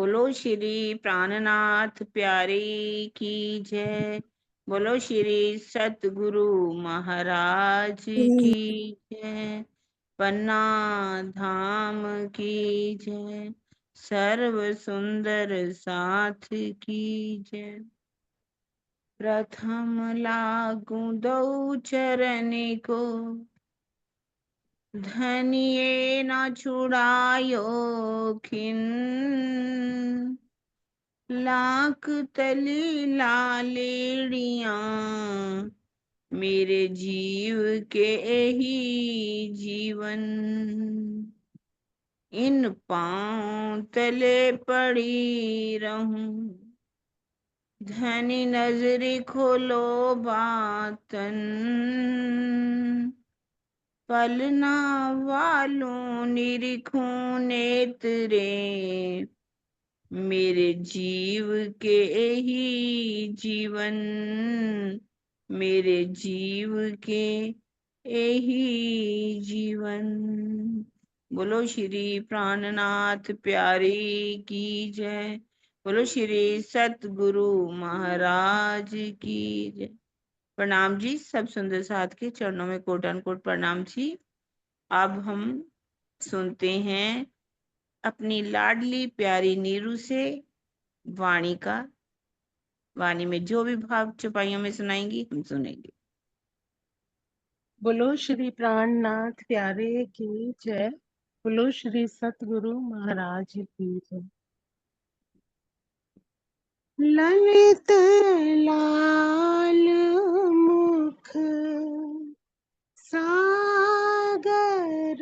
बोलो श्री प्राणनाथ प्यारे की जय। बोलो श्री सतगुरु महाराज की जय। पन्ना धाम की जय। सर्व सुंदर साथ की जय। प्रथम लागू दो चरण को, धनिये न छुड़ायो खिन। लाख तली लालेड़िया, मेरे जीव के ही जीवन। इन पांव तले पड़ी रहूं, धनी नजरी खोलो बातन। पलना वालों निरीखों नेत्रे, मेरे जीव के ही जीवन। मेरे जीव के ही जीवन। बोलो श्री प्राणनाथ प्यारे की जय। बोलो श्री सतगुरु महाराज की जय। प्रणाम जी, सब सुंदर साथ के चरणों में कोटान कोट प्रणाम जी। अब हम सुनते हैं अपनी लाडली प्यारी नीरू से वाणी का। वाणी में जो भी भाव चौपाइयों में सुनाएंगी हम सुनेंगे। बोलो श्री प्राणनाथ प्यारे की जय। बोलो श्री सतगुरु महाराज की जय। ललित लाल मुख सागर,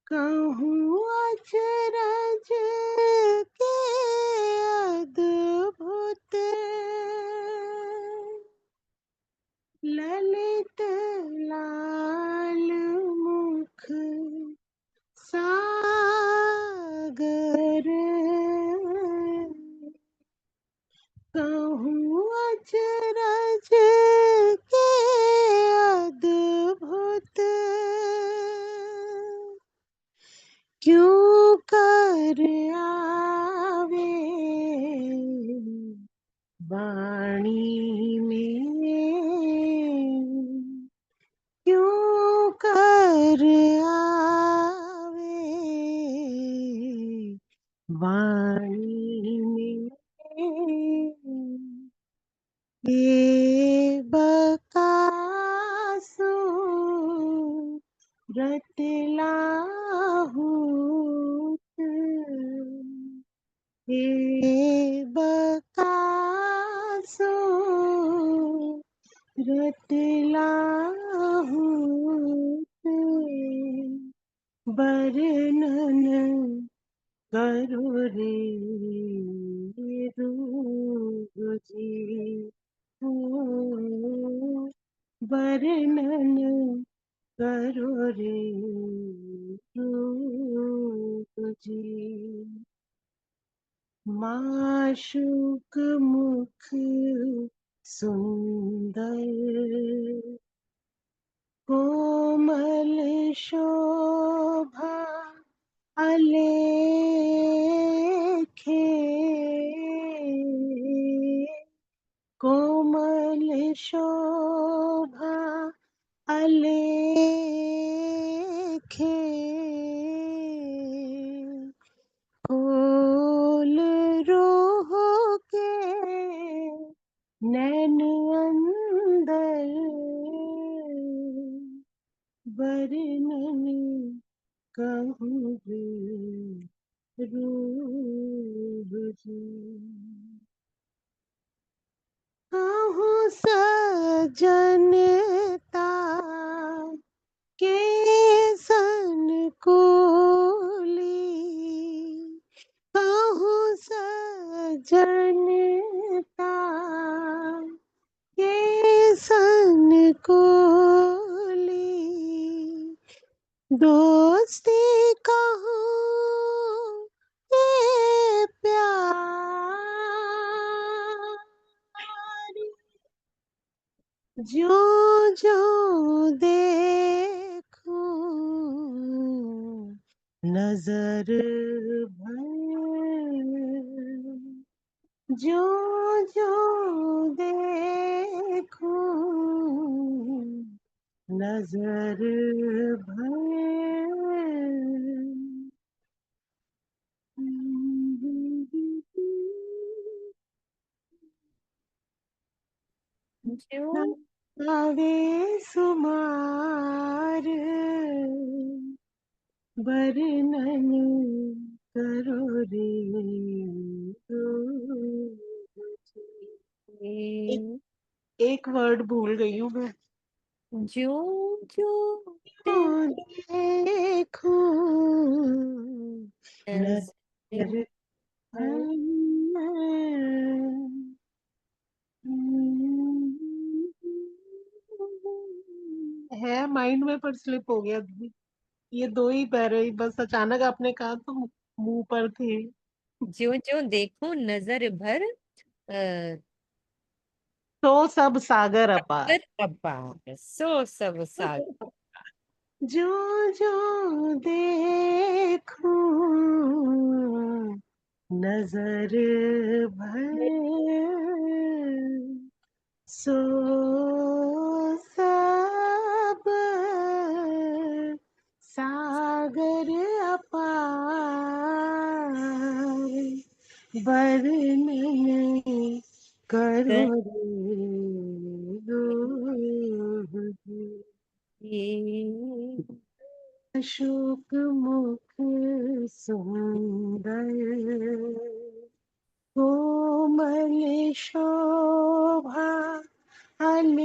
कहूँ अचरज के अद्भुत। ललित लाल मुख सागर, कहूँ अचरज के अद्भुत। क्यों कर आवे वाणी में, क्यों कर आवे वाणी में। ये बकासु रतलाहूत, हे बकासु रतलाहूत। वर्णन करो रे रूप जी, वर्णन करो रे रूप जी। माशुक मुख सुंदर, कोमल शोभा अलेखे। कोमल शोभा अलेखे, खोल रोह के नैन अंदर, वर्णन कहूँ रे रूप जी। कहूँ सजनता के सन कोली, कहूँ सजनता के सन कोली। दोस्ती कहूँ ये प्यारी, जो जो देखूं नजर भर जो जो देखूं नजर भर जो आवे सुमार वर्णन करो रे एक वर्ड भूल गई हूँ मैं। जो जो देखूं नजर है माइंड में पर स्लिप हो गया। ये दो ही पैरे बस अचानक आपने कहा तो मुंह पर थे। जो देखो नजर भर तो सब सागर अपार अपार सो सब सागर जो जो देखूं नजर भर सो सब सागर अपार वर्णन करो रे अशोक मुख सुंदर कोमल शोभा अलेखे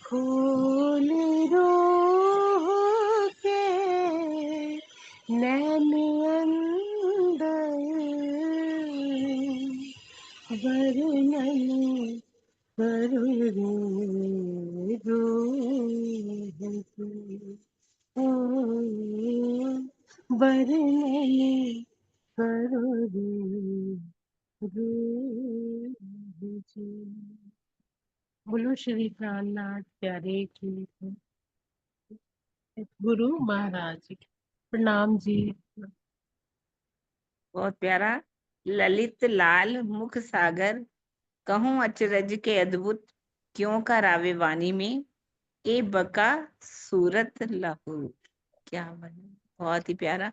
फूल रोह के नैन अंदर वर्णन करो रे ओ वर्णन करो रे बोलो श्री प्राणनाथ प्यारे की गुरु महाराज की प्रणाम जी। बहुत प्यारा। ललित लाल मुख सागर, कहूँ अचरज के अद्भुत, क्यों का रावे वाणी में, ए बका सूरत लहू। क्या बना, बहुत ही प्यारा।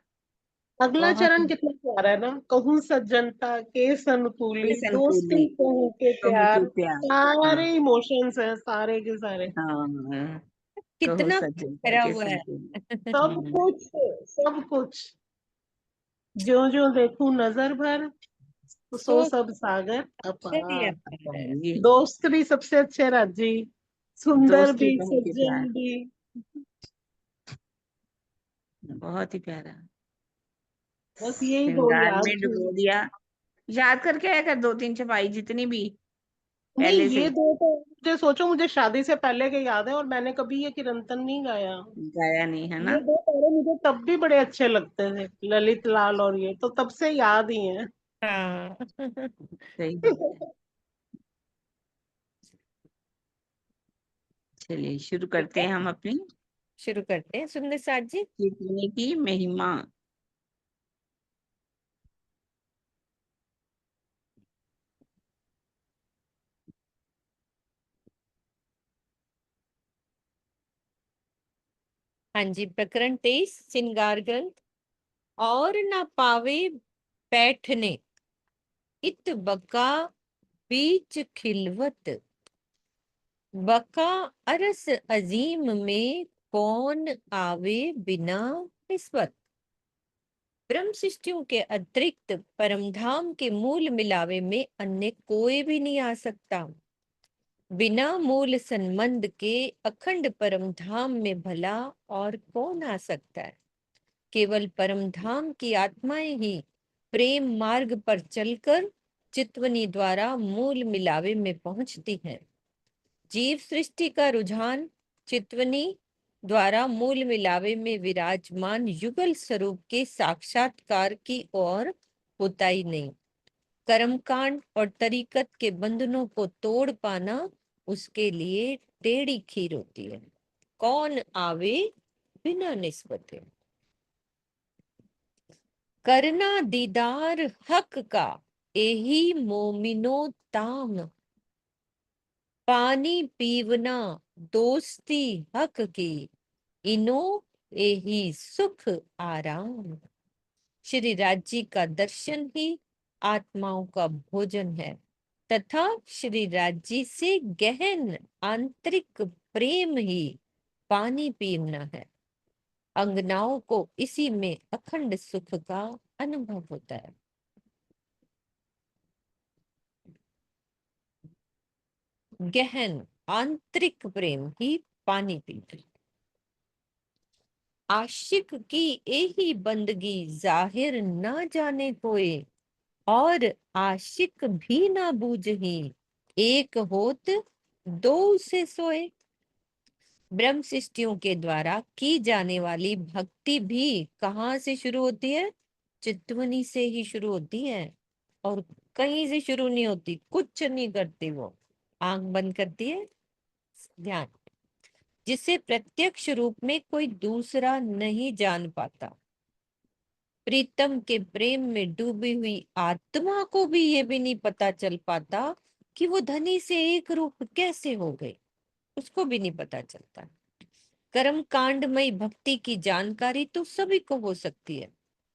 अगला बहुत चरण ही कितना प्यारा है ना। कहूँ सज्जनता के सनुकूली दोस्ती संकुली, कहूँ के कहूँ के प्यार प्यार। हाँ सारे इमोशंस हैं सारे के सारे। हाँ, कहो कितना सज्जन भरा के हुआ है संकुली। सब कुछ सब कुछ जो जो देखूं नजर भर सो सो सब सागर चलिए अपार। ये दोस्त भी सबसे अच्छे राजी सुंदर दोस्ती भी कहूँ के सज्जन प्यार, भी। बहुत ही प्यारा। बस यही दो श्रृंगार याद में थी। डुबो दिया। याद करके आया कर, दो तीन छपाई जितनी भी नहीं पहले ये से। दो तो मुझे सोचो मुझे शादी से पहले के याद है और मैंने कभी ये किरंतन नहीं गाया। गाया नहीं है ये ना। दो तारे मुझे तब भी बड़े अच्छे लगते थे ललित लाल और ये तो तब से याद ही है। हाँ सही बात है। चलिए शुरू ठीक करते है, हैं हम अपनी शुरू करते हैं सुंदर साथ जी। सीखने की महिमा। हाँ जी, प्रकरण 23 श्रृंगार ग्रंथ। और न पावे बैठने, इत बका बीच खिलवत, बका अरस अजीम में, कौन आवे बिना निस्बत। ब्रह्म सृष्टियों के अतिरिक्त परमधाम के मूल मिलावे में अन्य कोई भी नहीं आ सकता। बिना मूल संबंध के अखंड परमधाम में भला और कौन आ सकता है। केवल परमधाम की आत्माएं ही प्रेम मार्ग पर चलकर चितवनी द्वारा मूल मिलावे में पहुंचती हैं। जीव सृष्टि का रुझान चितवनी द्वारा मूल मिलावे में विराजमान युगल स्वरूप के साक्षात्कार की ओर होता ही नहीं। कर्मकांड और तरीकत के बंधनों को तोड़ पाना उसके लिए टेढ़ी खीर होती है। कौन आवे बिना निस्बते। करना दीदार हक का एही मोमिनो ताम, पानी पीवना दोस्ती हक की इनो एही सुख आराम। श्री राज्य का दर्शन ही आत्माओं का भोजन है तथा श्री राज्य से गहन आंतरिक प्रेम ही पानी पीना है। अंगनाओं को इसी में अखंड सुख का अनुभव होता है। गहन आंतरिक प्रेम ही पानी पीना है। आशिक की यही बंदगी जाहिर न जाने कोई, और आशिक भी ना बूझही एक होत दो से सोए। ब्रह्म सृष्टियों के द्वारा की जाने वाली भक्ति भी कहाँ से शुरू होती है? चित्तवनी से ही शुरू होती है, और कहीं से शुरू नहीं होती। कुछ नहीं करती वो, आंख बंद करती है, ध्यान, जिसे प्रत्यक्ष रूप में कोई दूसरा नहीं जान पाता। प्रीतम के प्रेम में डूबी हुई आत्मा को भी ये भी नहीं पता चल पाता कि वो धनी से एक रूप कैसे हो गई, उसको भी नहीं पता चलता। कर्म कांडमयी भक्ति की जानकारी तो सभी को हो सकती है,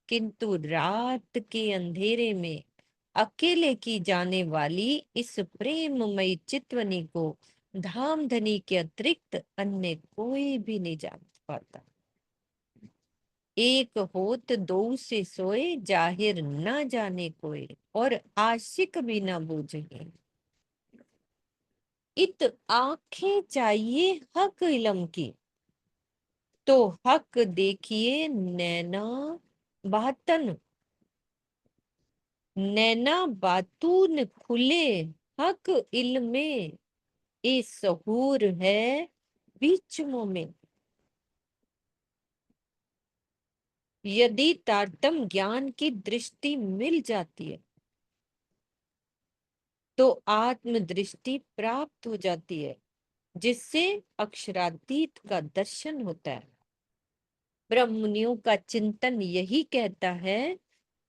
किंतु रात के अंधेरे में अकेले की जाने वाली इस प्रेममयी चितवनी को धाम धनी के अतिरिक्त अन्य कोई भी नहीं जान पाता। एक होत दो से सोए, जाहिर न जाने कोई, और आशिक भी न बूझे। इत आंखें चाहिए हक इलम की, तो हक देखिए नैना बातन। नैना बातून खुले हक इल्मे, ए सहूर है बीचमों में। यदि तारतम ज्ञान की दृष्टि मिल जाती है तो आत्म दृष्टि प्राप्त हो जाती है, जिससे अक्षरातीत का दर्शन होता है। ब्रह्ममुनियों का चिंतन यही कहता है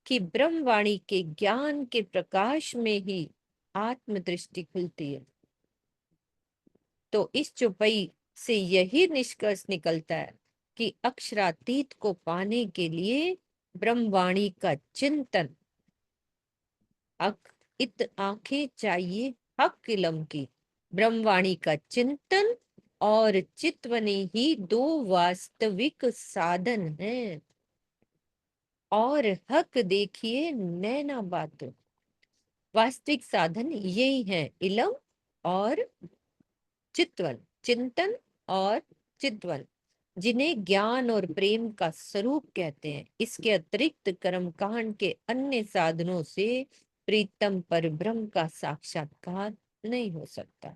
कि ब्रह्मवाणी के ज्ञान के प्रकाश में ही आत्म दृष्टि खुलती है। तो इस चौपाई से यही निष्कर्ष निकलता है कि अक्षरातीत को पाने के लिए ब्रह्मवाणी का चिंतन, इत आंखें चाहिए हक किलम की, ब्रह्मवाणी का चिंतन और चितवनी ही दो वास्तविक साधन हैं। और हक देखिए नैना बात, वास्तविक साधन यही है इलम और चितवन, चिंतन और चितवन, जिन्हें ज्ञान और प्रेम का स्वरूप कहते हैं। इसके अतिरिक्त कर्मकांड के अन्य साधनों से प्रीतम पर ब्रह्म का साक्षात्कार नहीं हो सकता।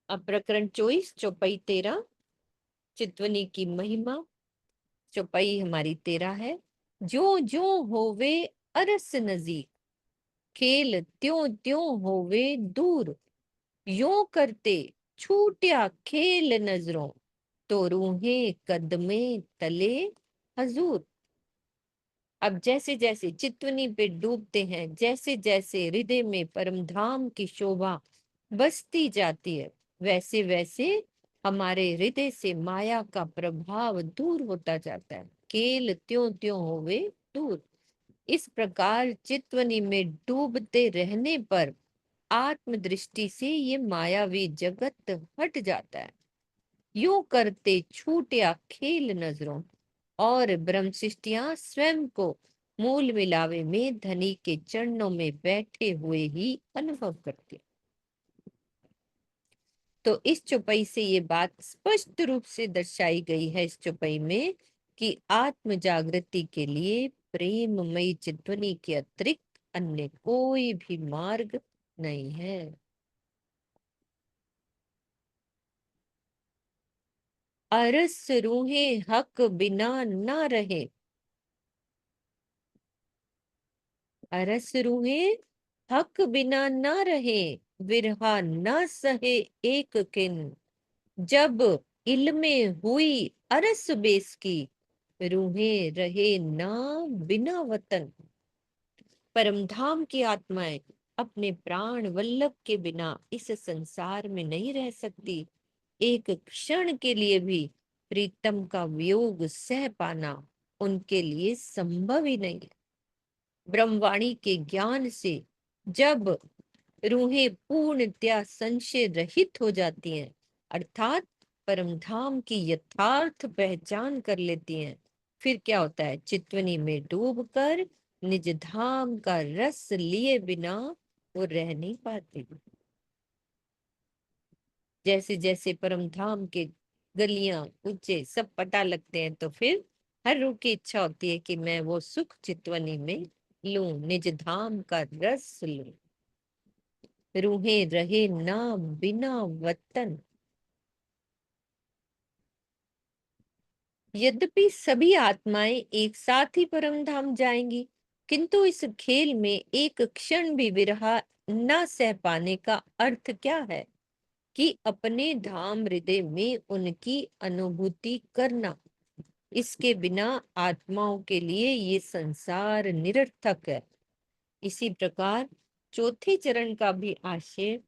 अब प्रकरण 24 चौपाई 13, चितवनी की महिमा। चौपाई हमारी 13 है। जो जो होवे अरस नजीक, खेल त्यों त्यों होवे दूर। यूं करते छूटिया खेल नजरों, तो रूहें कदमे तले हजूर। अब जैसे जैसे चितवनी पे डूबते हैं, जैसे जैसे हृदय में परम धाम की शोभा बसती जाती है, वैसे वैसे हमारे हृदय से माया का प्रभाव दूर होता जाता है। केल त्यों त्यों होवे दूर। इस प्रकार चितवनी में डूबते रहने पर आत्म दृष्टि से ये मायावी जगत हट जाता है। यूं करते छूटिया खेल नजरों, और ब्रह्म सृष्टियां स्वयं को मूल मिलावे में धनी के चरणों में बैठे हुए ही अनुभव करती। तो इस चौपाई से ये बात स्पष्ट रूप से दर्शाई गई है इस चौपाई में कि आत्म जागृति के लिए प्रेममयी चितवनी के अतिरिक्त अन्य कोई भी मार्ग नहीं है। अरस रूहें हक बिना ना रहे, अरस रूहें हक बिना ना रहे। विरहा न सहे एक किन, जब इल्मे हुई अरस बेस की, रूहें रहे ना बिना वतन। परमधाम की आत्माएं अपने प्राण वल्लभ के बिना इस संसार में नहीं रह सकती। एक क्षण के लिए भी प्रीतम का वियोग सह पाना उनके लिए संभव ही नहीं है। ब्रह्मवाणी के ज्ञान से जब रूहें पूर्णतया संशय रहित हो जाती हैं, अर्थात परमधाम की यथार्थ पहचान कर लेती हैं, फिर क्या होता है? चितवनी में डूबकर निज धाम का रस लिए बिना वो रह नहीं पाती। जैसे जैसे परमधाम के गलियां कूचे सब पता लगते हैं, तो फिर हर रूह की इच्छा होती है कि मैं वो सुख चितवनी में लूं, निज धाम का रस लूं। रूहें रहे ना बिना वतन। यद्यपि सभी आत्माएं एक साथ ही परम धाम जाएंगी, किंतु इस खेल में एक क्षण भी विरह न सह पाने का अर्थ क्या है? कि अपने धाम हृदय में उनकी अनुभूति करना। इसके बिना आत्माओं के लिए ये संसार निरर्थक है। इसी प्रकार चौथे चरण का भी आशय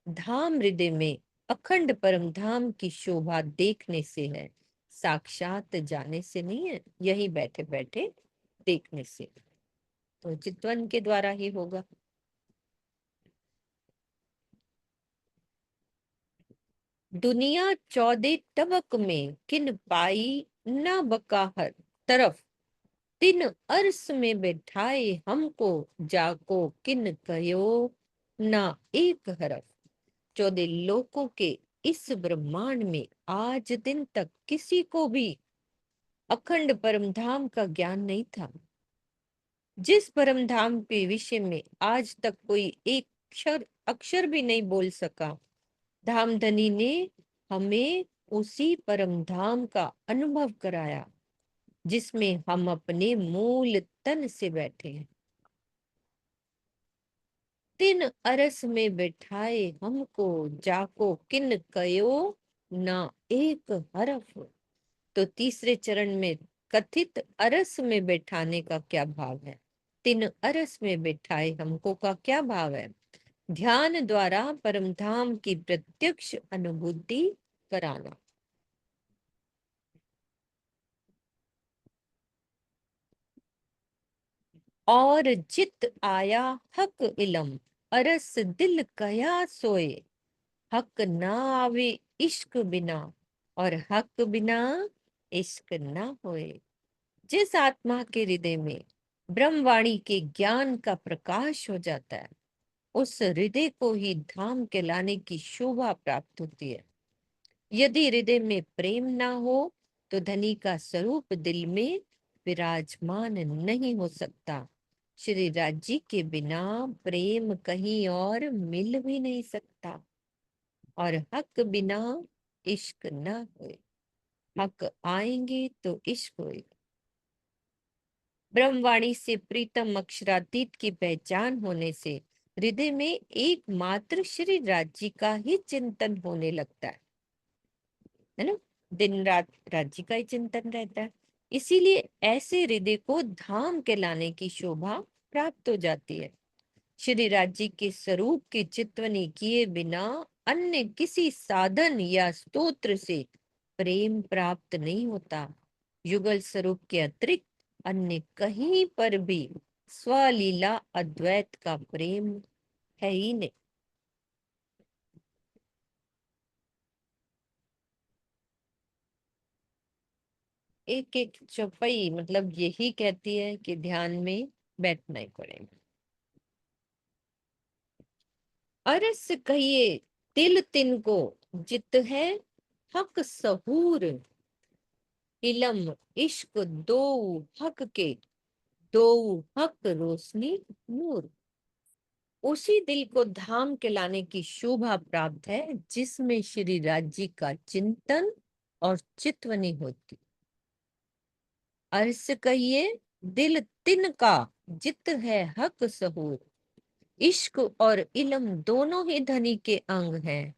धाम हृदय में अखंड परम धाम की शोभा देखने से है, साक्षात जाने से नहीं है, यही बैठे बैठे देखने से। तो चितवन के द्वारा ही होगा। दुनिया 14 तबक में किन पाई न बकाहर तरफ, तिन अर्स में बैठाए हमको, जाको किन कयो ना एक हरफ। 14 लोकों के इस ब्रह्मांड में आज दिन तक किसी को भी अखंड परमधाम का ज्ञान नहीं था। जिस परमधाम के विषय में आज तक कोई एक अक्षर अक्षर भी नहीं बोल सका, धामधनी ने हमें उसी परमधाम का अनुभव कराया, जिसमें हम अपने मूल तन से बैठे हैं। तिन अरस में बैठाए हमको, जाको किन कयो ना एक हरफ। तो तीसरे चरण में कथित अरस में बैठाने का क्या भाव है? तिन अरस में बैठाए हमको का क्या भाव है? ध्यान द्वारा परमधाम की प्रत्यक्ष अनुभूति कराना। और जित आया हक इलम, अरस दिल कया सोए, हक ना आवे इश्क बिना, और हक बिना इश्क ना होए। जिस आत्मा के हृदय में ब्रह्मवाणी के ज्ञान का प्रकाश हो जाता है, उस हृदय को ही धाम के लाने की शोभा प्राप्त होती है। यदि हृदय में प्रेम ना हो तो धनी का स्वरूप दिल में विराजमान नहीं हो सकता। श्री राज जी के बिना प्रेम कहीं और मिल भी नहीं सकता। और हक बिना इश्क ना होए, हक आएंगे तो इश्क होएगा। ब्रह्मवाणी से प्रीतम अक्षरातीत की पहचान होने से हृदय में एकमात्र श्री राज जी का ही चिंतन होने लगता है ना। दिन रात राज्य का ही चिंतन रहता है। इसीलिए ऐसे हृदय को धाम के लाने की शोभा प्राप्त हो जाती है। श्री राज्य के स्वरूप की चितवनी किए बिना अन्य किसी साधन या स्तोत्र से प्रेम प्राप्त नहीं होता। युगल स्वरूप के अतिरिक्त अन्य कहीं पर भी स्वलीला अद्वैत का प्रेम है ही नहीं। एक एक चौपाई मतलब यही कहती है कि ध्यान में बैठना ही पड़ेगा। अरस कहिए तिल तिनको, जित है हक सहूर, इलम इश्क दो हक के, दो हक रोशनी नूर। उसी दिल को धाम के लाने की शोभा प्राप्त है जिसमें श्री राज्य का चिंतन और चितवनी होती। अर्स कहिए दिल तिन का, जित है हक सहूर, इश्क और इल्म दोनों ही धनी के अंग हैं।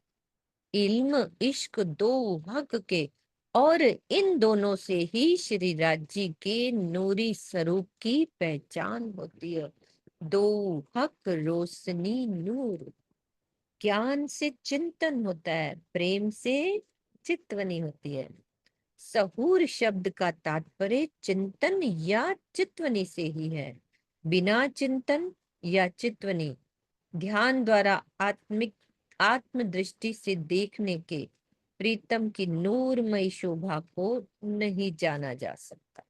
इल्म इश्क दो हक के, और इन दोनों से ही श्री राज जी के नूरी स्वरूप की पहचान होती है। दो हक रोशनी नूर। ज्ञान से चिंतन होता है, प्रेम से चितवनी होती है। सहूर शब्द का तात्पर्य चिंतन या चितवनी से ही है। बिना चिंतन या चितवनी, ध्यान द्वारा आत्मिक आत्म दृष्टि से देखने के प्रीतम की नूरमयी शोभा को नहीं जाना जा सकता।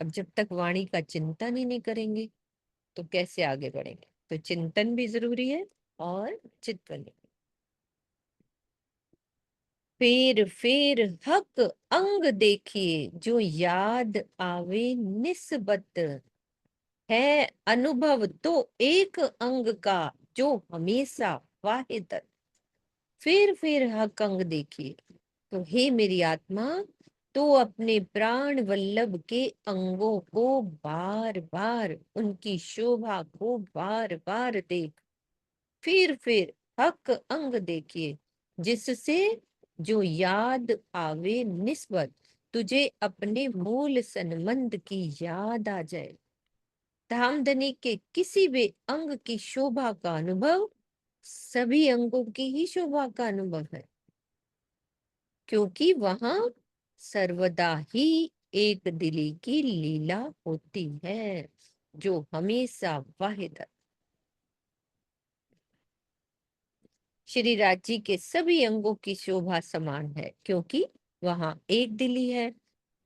अब जब तक वाणी का चिंतन ही नहीं करेंगे तो कैसे आगे बढ़ेंगे? तो चिंतन भी जरूरी है और चितवन भी। फेर हक अंग देखिए, जो याद आवे निस्बत है। अनुभव तो एक अंग का, जो हमेशा वाहिदत। फिर हक अंग देखिए, तो हे मेरी आत्मा, तो अपने प्राण वल्लभ के अंगों को बार बार, उनकी शोभा को बार बार देख। फिर हक अंग देखिए, जिससे जो याद आवे निस्बत, तुझे अपने मूल संबंध की याद आ जाए। धामधनी के किसी भी अंग की शोभा का अनुभव सभी अंगों की ही शोभा का अनुभव है, क्योंकि वहां सर्वदा ही एक दिली की लीला होती है, जो हमेशा वाहिद है। श्री राज जी के सभी अंगों की शोभा समान है, क्योंकि वहां एक दिली है।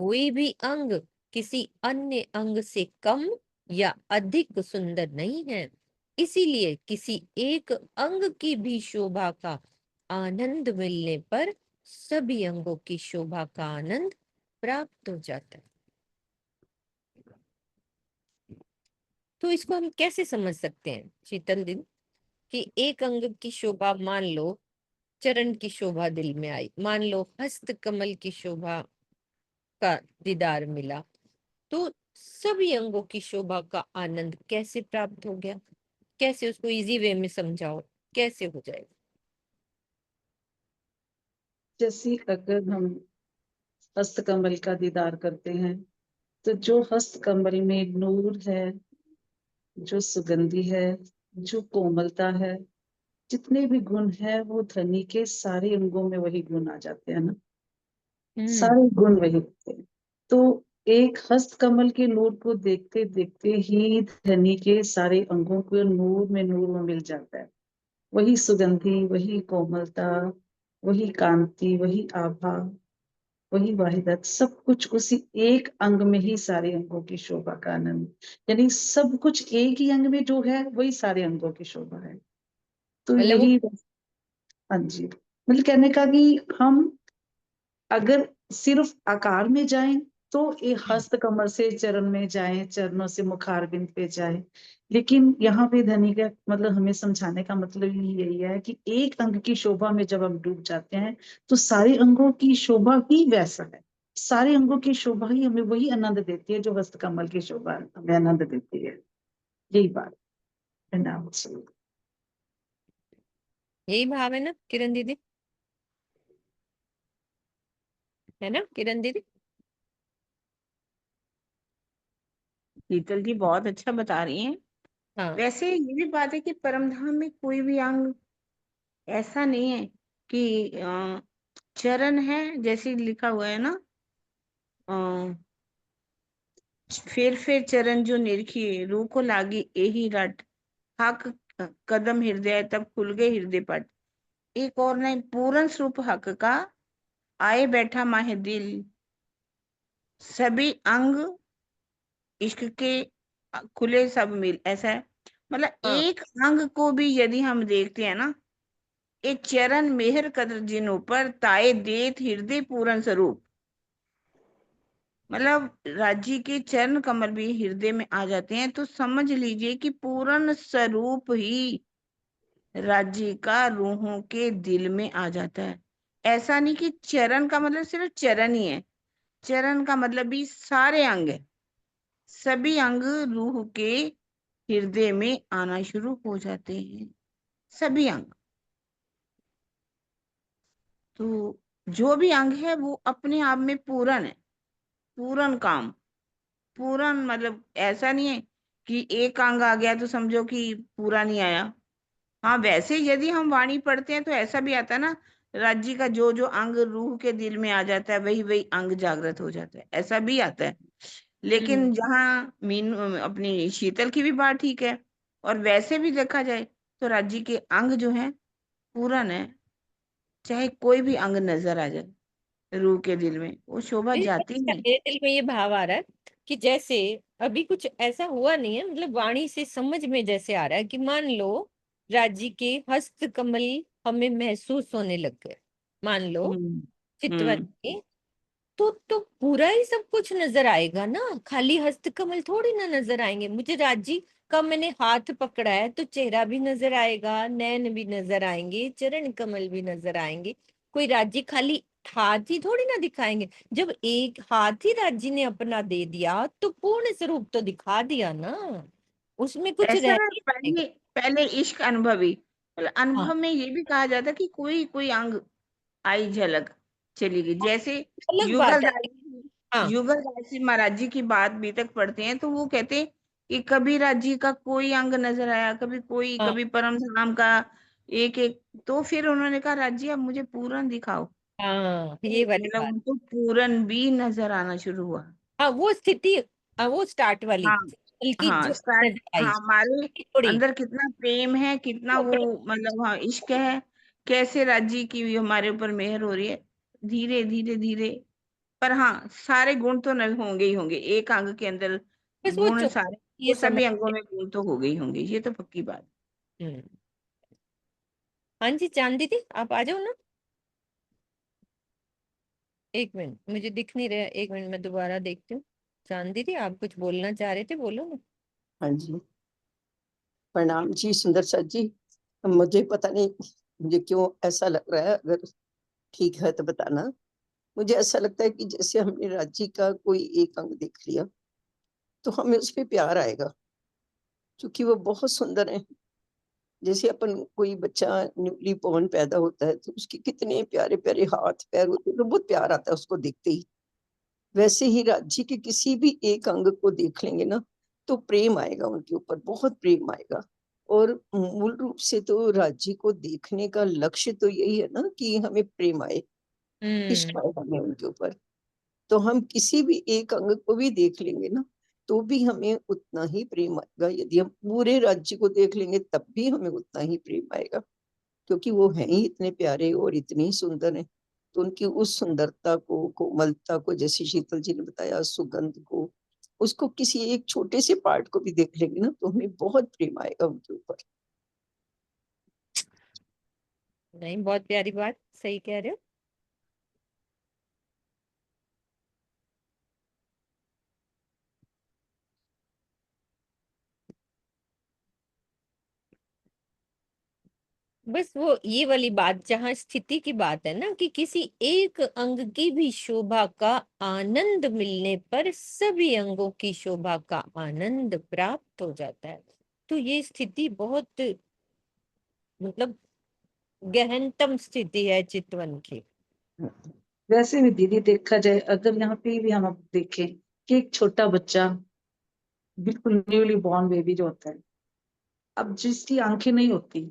कोई भी अंग किसी अन्य अंग से कम या अधिक सुंदर नहीं है। इसीलिए किसी एक अंग की भी शोभा का आनंद मिलने पर सभी अंगों की शोभा का आनंद प्राप्त हो जाता है। तो इसको हम कैसे समझ सकते हैं शीतल दिन, कि एक अंग की शोभा, मान लो चरण की शोभा दिल में आई, मान लो हस्त कमल की शोभा का दीदार मिला, तो सभी अंगों की शोभा का आनंद कैसे प्राप्त हो गया? कैसे? उसको इजी वे में समझाओ, कैसे हो जाएगा? जैसे अगर हम हस्त कमल का दीदार करते हैं, तो जो हस्त कमल में नूर है, जो सुगंधी है, जो कोमलता है, जितने भी गुण है, वो धनी के सारे अंगों में वही गुण आ जाते हैं ना। सारे गुण वही होते हैं। तो एक हस्त कमल के नूर को देखते देखते ही धनी के सारे अंगों को नूर में मिल जाता है। वही सुगंधी, वही कोमलता, वही कांति, वही आभा, वही वाहिदत, सब कुछ उसी एक अंग में ही, सारे अंगों की शोभा का आनंद। यानी सब कुछ एक ही अंग में जो है, वही सारे अंगों की शोभा है। तो मतलब वो यही, हाँ जी, मतलब कहने का कि हम अगर सिर्फ आकार में जाएं, तो ये हस्त कमल से चरण में जाएं, चरणों से मुखार बिंद पे जाएं। लेकिन यहाँ पे धनी का मतलब हमें समझाने का मतलब ही यही है कि एक अंग की शोभा में जब हम डूब जाते हैं, तो सारे अंगों की शोभा ही वैसा है। सारे अंगों की शोभा ही हमें वही आनंद देती है, जो हस्त कमल की शोभा हमें आनंद देती है। यही बात है ना। यही भाव है ना किरण दीदी? है ना किरण दीदी? शीतल जी बहुत अच्छा बता रही हैं। हाँ। वैसे ये भी बात है कि परमधाम में कोई भी अंग ऐसा नहीं है कि चरण है, जैसे लिखा हुआ है ना, फिर चरण जो निरखिए, रूह को लागी एही रट, हक कदम हृदय तब खुल गए हृदय पट। एक और नहीं, पूर्ण स्वरूप हक का आए बैठा माहे दिल, सभी अंग इश्क के खुले सब मिल, ऐसा है। मतलब हाँ। एक अंग को भी यदि हम देखते हैं ना, एक चरण मेहर कद्र जिन पर ताए देत हृदय पूर्ण स्वरूप, मतलब राज्य के चरण कमल भी हृदय में आ जाते हैं, तो समझ लीजिए कि पूर्ण स्वरूप ही राज्य का रूहों के दिल में आ जाता है। ऐसा नहीं कि चरण का मतलब सिर्फ चरण ही है, चरण का मतलब भी सारे अंग है। सभी अंग रूह के हृदय में आना शुरू हो जाते हैं सभी अंग। तो जो भी अंग है वो अपने आप में पूर्ण है, पूर्ण काम, पूर्ण मतलब ऐसा नहीं है कि एक अंग आ गया तो समझो कि पूरा नहीं आया। हाँ, वैसे यदि हम वाणी पढ़ते हैं तो ऐसा भी आता है ना, राज्य का जो जो अंग रूह के दिल में आ जाता है वही वही अंग जागृत हो जाता है, ऐसा भी आता है। लेकिन जहाँ मीन अपनी शीतल की भी बात ठीक है, और वैसे भी देखा जाए तो राज्य के अंग जो है पूर्ण है, चाहे कोई भी अंग नजर आ जाए रूह के दिल में, वो शोभा जाती नहीं। मेरे दिल में ये भाव आ रहा है कि जैसे अभी कुछ ऐसा हुआ नहीं है, मतलब वाणी से समझ में जैसे आ रहा है कि मान लो राजी के हस्त कमल हमें महसूस होने लग गए, मान लो हम्म। चितवन हम्म। के, तो पूरा ही सब कुछ नजर आएगा ना, खाली हस्त कमल थोड़ी ना नजर आएंगे। मुझे राजी का मैंने हाथ पकड़ा है तो चेहरा भी नजर आएगा, नैन भी नजर आएंगे, चरण कमल भी नजर आएंगे। कोई राजी खाली हाथ ही थोड़ी ना दिखाएंगे। जब एक हाथ ही राजी ने अपना दे दिया तो पूर्ण स्वरूप तो दिखा दिया ना, उसमें कुछ ऐसा रह ना, नहीं पहले जाएगा। पहले इश्क अनुभवी, मतलब हाँ अनुभव में ये भी कहा जाता है कि कोई कोई अंग आई झलक चली गई, जैसे अलग युगल बात है। दास जी, हाँ युगल दास जी महाराज जी की बात भी तक पढ़ते हैं तो वो कहते हैं कि कबीर जी का कोई अंग नजर आया, कभी कोई, हाँ कभी परम धाम का एक एक। तो फिर उन्होंने कहा राज्य अब मुझे पूरन दिखाओ, हाँ, तो ये वाली मतलब बात। उनको पूरन भी नजर आना शुरू हुआ। हाँ वो स्थिति, हाँ, वो स्टार्ट वाली, हाँ। बल्कि हाँ जो स्टार्ट। नजर आई हाँ, हमारे थोड़ी। अंदर कितना प्रेम है, कितना वो, मतलब हाँ इश्क है, कैसे राज्य की भी हमारे ऊपर मेहर हो रही है, धीरे धीरे धीरे। पर हाँ, सारे गुण तो नहीं होंगे ही होंगे एक अंग के अंदर, बस वो गुण चुप, सारे, ये वो समझ सभी अंगों के। में गुण तो हो गए ही होंगे, ये तो पक्की बात। हम्म। हाँ जी चांद दीदी, आप आ जाओ ना। एक मिनट, मुझे दिख नहीं रहा, एक मिनट मैं दोबारा देखती हूँ। चांद दीदी आप कुछ बोलना चाह रहे थे, बोलो ना। हाँ जी, प्रणाम जी सुंदर सर जी। मुझे पता नहीं, मुझे क्यों ऐसा लग रहा है, अगर ठीक है तो बताना। मुझे ऐसा लगता है कि जैसे हमने राज्य का कोई एक अंग देख लिया तो हमें उस पर प्यार आएगा, क्योंकि वो बहुत सुंदर है। जैसे अपन कोई बच्चा न्यूली बॉर्न पैदा होता है तो उसके कितने प्यारे प्यारे हाथ पैर होते हैं, तो बहुत प्यार आता है उसको देखते ही। वैसे ही राज्य के किसी भी एक अंग को देख लेंगे ना तो प्रेम आएगा, उनके ऊपर बहुत प्रेम आएगा। और मूल रूप से तो राज्य को देखने का लक्ष्य तो यही है ना कि हमें प्रेम आए, इष्ट हम्म। आए हमें उनके ऊपर। तो हम किसी भी एक अंग को भी देख लेंगे ना तो भी हमें उतना ही प्रेम आएगा। यदि हम पूरे राज्य को देख लेंगे तब भी हमें उतना ही प्रेम आएगा, क्योंकि वो हैं ही इतने प्यारे और इतने ही सुंदर हैं। तो उनकी उस सुंदरता को, कोमलता को, जैसे शीतल जी ने बताया, सुगंध को, उसको किसी एक छोटे से पार्ट को भी देख लेंगे ना तो हमें बहुत प्रेम आएगा उनके ऊपर। नहीं, बहुत प्यारी बात, सही कह रहे हो। बस वो ये वाली बात, जहाँ स्थिति की बात है ना, कि किसी एक अंग की भी शोभा का आनंद मिलने पर सभी अंगों की शोभा का आनंद प्राप्त हो जाता है। तो ये स्थिति बहुत, मतलब गहनतम स्थिति है चितवन की। वैसे भी दीदी देखा जाए, अगर यहाँ पे भी हम अब देखें कि एक छोटा बच्चा, बिल्कुल न्यूली बॉर्न बेबी जो होता है, अब जिसकी आंखें नहीं होती,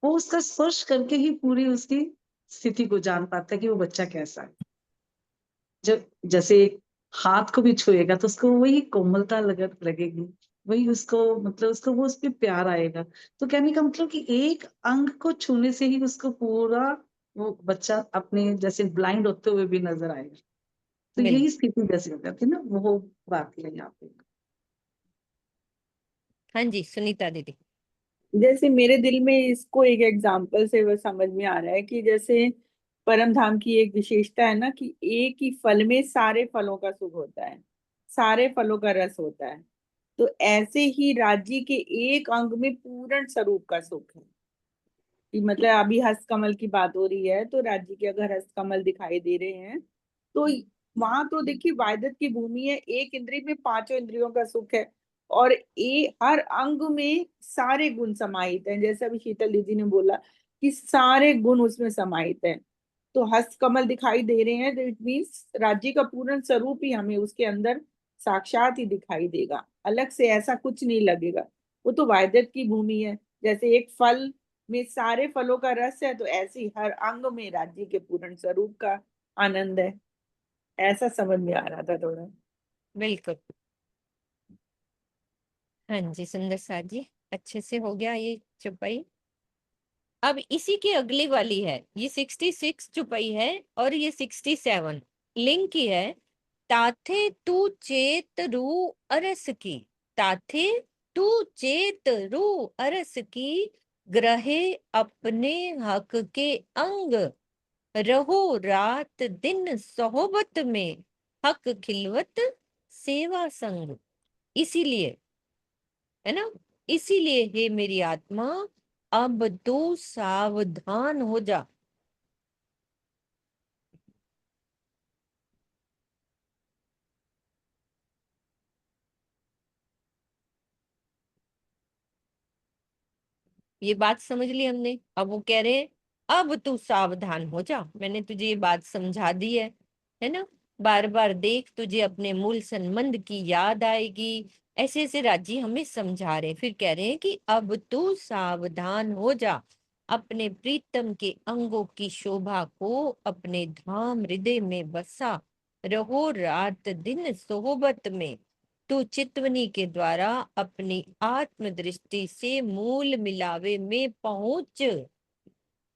वो उसका स्पर्श करके ही पूरी उसकी स्थिति को जान पाता है कि वो बच्चा कैसा है। जब जैसे हाथ को भी छुएगा तो उसको वही कोमलता लगेगी, वही उसको, मतलब उसको वो उस पर प्यार आएगा। तो कहने का मतलब कि एक अंग को छूने से ही उसको पूरा वो बच्चा अपने जैसे ब्लाइंड होते हुए भी नजर आएगा। तो बिल्कुल। यही स्थिति जैसे हो जाती है ना, वो बात है यहाँ पे। हाँ जी सुनीता दीदी। जैसे मेरे दिल में इसको एक एग्जाम्पल से वो समझ में आ रहा है कि जैसे परम धाम की एक विशेषता है ना कि एक ही फल में सारे फलों का सुख होता है, सारे फलों का रस होता है। तो ऐसे ही राज्य के एक अंग में पूर्ण स्वरूप का सुख है। कि मतलब अभी हस्त कमल की बात हो रही है तो राज्य के अगर हस्त कमल दिखाई दे रहे हैं तो वहां तो देखिए वायदत की भूमि है, एक इंद्रिय में पांचों इंद्रियों का सुख है। और हर अंग में सारे गुण समाहित हैं। जैसे अभी शीतल दीदी ने बोला कि सारे गुण उसमें समाहित हैं। तो हस्त कमल दिखाई दे रहे हैं, तो इट मीन्स राज्य का पूर्ण स्वरूप ही हमें उसके अंदर साक्षात ही दिखाई देगा, अलग से ऐसा कुछ नहीं लगेगा। वो तो वायदत की भूमि है। जैसे एक फल में सारे फलों का रस है, तो ऐसे ही हर अंग में राज्य के पूर्ण स्वरूप का आनंद है। ऐसा समझ में आ रहा था थोड़ा। बिल्कुल। हाँ जी सुंदर साथ जी, अच्छे से हो गया ये चौपाई। अब इसी की अगली वाली है, ये 66 चौपाई है और ये 67 लिंग की है। ताथे तू चेत रू अरस की, ताथे तू चेत रू अरस की, ग्रहे अपने हक के अंग, रहो रात दिन सोहबत में, हक खिलवत सेवा संग। इसीलिए, है ना, इसीलिए हे मेरी आत्मा, अब तू सावधान हो जा। ये बात समझ ली हमने। अब वो कह रहे हैं अब तू सावधान हो जा, मैंने तुझे ये बात समझा दी है ना। बार बार देख, तुझे अपने मूल संबंध की याद आएगी। ऐसे ऐसे राजी हमें समझा रहे हैं। फिर कह रहे हैं कि अब तू सावधान हो जा, अपने प्रीतम के अंगों की शोभा को अपने धाम हृदय में बसा, रहो रात दिन सोहबत में। तू चितवनी के द्वारा अपनी आत्म दृष्टि से मूल मिलावे में पहुंच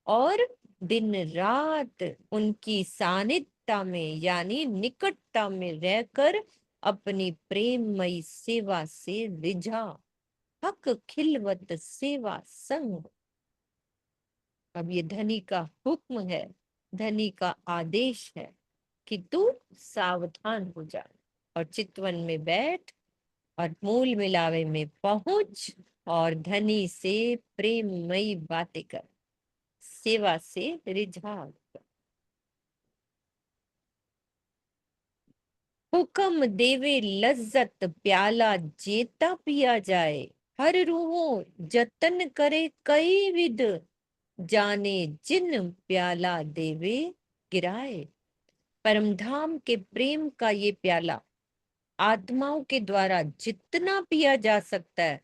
और दिन रात उनकी सानिध्यता में यानी निकटता में रहकर अपनी प्रेममयी सेवा से रिझा, हक खिलवत सेवा संग। अब ये धनी का हुक्म है, धनी का आदेश है कि तू सावधान हो जा और चितवन में बैठ और मूल मिलावे में पहुंच और धनी से प्रेममयी बातें कर, सेवा से रिझा। हुक्म देवे लज्जत प्याला जेता पिया जाए, हर रूहों जतन करे कई विध, जाने जिन प्याला देवे गिराए। परमधाम के प्रेम का ये प्याला आत्माओं के द्वारा जितना पिया जा सकता है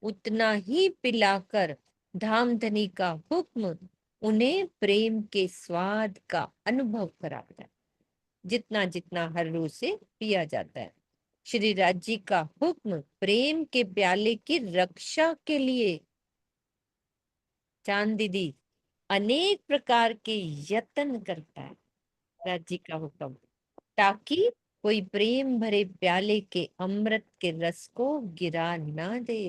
उतना ही पिलाकर धामधनी का हुक्म उन्हें प्रेम के स्वाद का अनुभव कराता है, जितना जितना हर रूह से पिया जाता है। श्री राज जी का हुक्म प्रेम के प्याले की रक्षा के लिए चांद दीदी अनेक प्रकार के यत्न करता है। राज जी का हुक्म ताकि कोई प्रेम भरे प्याले के अमृत के रस को गिरा ना दे।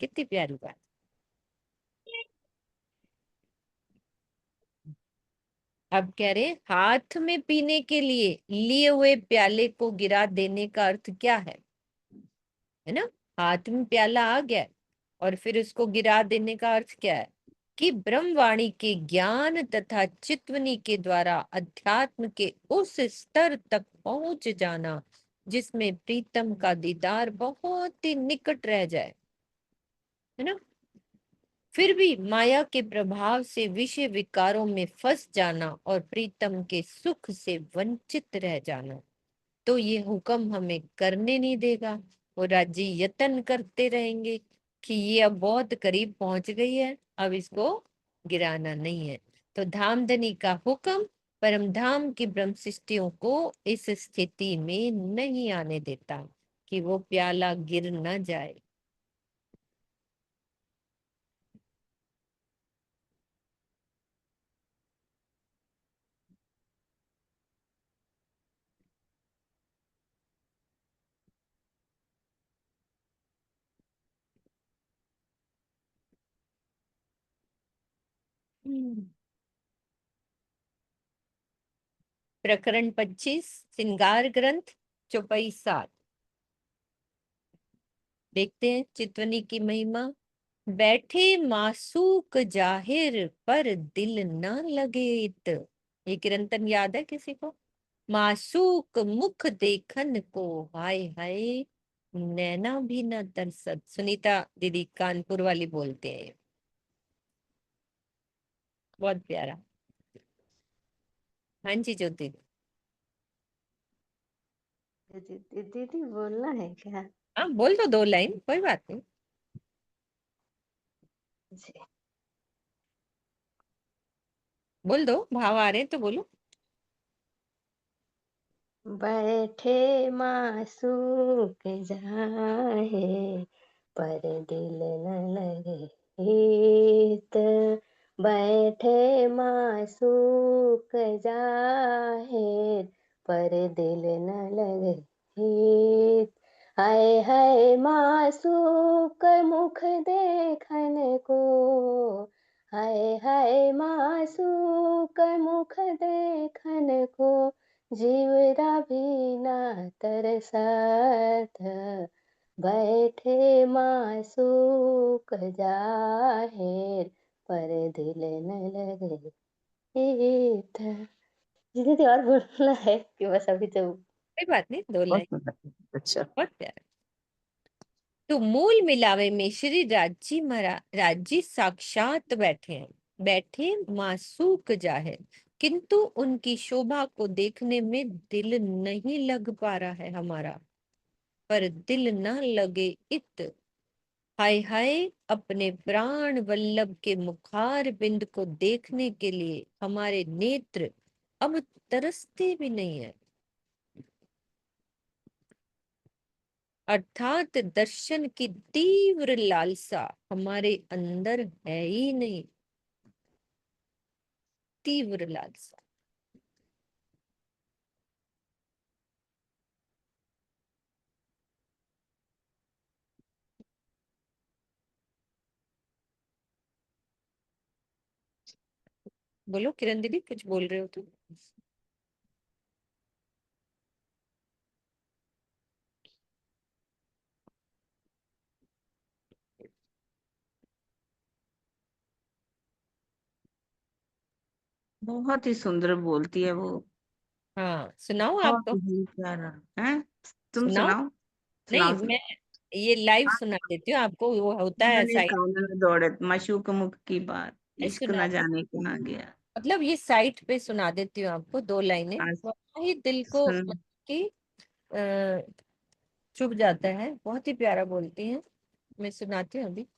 कितनी प्यारी बात। अब कह रहे हाथ में पीने के लिए लिए हुए प्याले को गिरा देने का अर्थ क्या है ना। हाथ में प्याला आ गया और फिर उसको गिरा देने का अर्थ क्या है कि ब्रह्मवाणी के ज्ञान तथा चित्वनी के द्वारा अध्यात्म के उस स्तर तक पहुंच जाना जिसमें प्रीतम का दीदार बहुत ही निकट रह जाए, है ना। फिर भी माया के प्रभाव से विषय विकारों में फंस जाना और प्रीतम के सुख से वंचित रह जाना, तो ये हुक्म हमें करने नहीं देगा। वो राज्य यत्न करते रहेंगे कि ये अब बहुत करीब पहुंच गई है, अब इसको गिराना नहीं है। तो धामधनी का हुक्म परम धाम की ब्रह्म सृष्टियों को इस स्थिति में नहीं आने देता कि वो प्याला गिर न जाए। प्रकरण 25 श्रृंगार ग्रंथ चौपाई 7 देखते हैं चितवनी की महिमा। बैठे मासूक जाहिर पर दिल न लगे इत। ये कीर्तन याद है किसी को? मासूक मुख देखन को हाय हाय, नैना भी न तरसत। सुनीता दीदी कानपुर वाली बोलते हैं, बहुत प्यारा। हाँ जी ज्योति। दीदी दीदी बोलना है क्या? हाँ बोल दो, 2 लाइन, कोई बात नहीं। जी। बोल दो, भाव आ रहे हैं तो बोलो। बैठे मासूक जाहे पर दिल न लगे हित, बैठे मासूक जाहे पर दिल न लगे हित, हाय हाय मासूक मुख देखन को, हाय हाय मासूक मुख देखन को, जीवरा भी ना तरसत, बैठे मासूक जाहिर पर दिल न लगे हित। जी दीदी और बोलना है कि बस अभी तो कोई बात नहीं, 2 लाइन, बहुत सुंदर, अच्छा। बहुत प्यारा। तो मूल मिलावे में श्री राजी राजी साक्षात बैठे हैं, बैठे मासूक जाहिर, किंतु उनकी शोभा को देखने में दिल नहीं लग पा रहा है हमारा। पर दिल न लगे इत, हाय हाय अपने प्राण वल्लभ के मुखार बिंद को देखने के लिए हमारे नेत्र अब तरसते भी नहीं है। अर्थात दर्शन की तीव्र लालसा हमारे अंदर है ही नहीं, तीव्र लालसा। बोलो किरण दीदी, कुछ बोल रहे हो तुम? बहुत ही सुंदर बोलती है वो, हाँ सुनाओ बहुत आपको, ही प्यारा है। तुम सुनाओ। सुनाओ, नहीं सुनाओ सुनाओ। मैं ये लाइव हाँ, सुना देती हूँ आपको, वो होता है मैंने साइट। कानों में दौड़े माशूक मुख की बात, नहीं इश्क सुना न दे, जाने कहाँ गया। मतलब ये साइट पे सुना देती हूँ आपको, 2 लाइनें, हाँ, बहुत ही दिल को सुन। की चुभ जाता है, बहुत ही प्यारा बोलती हैं। मैं सुनाती हूँ अभी।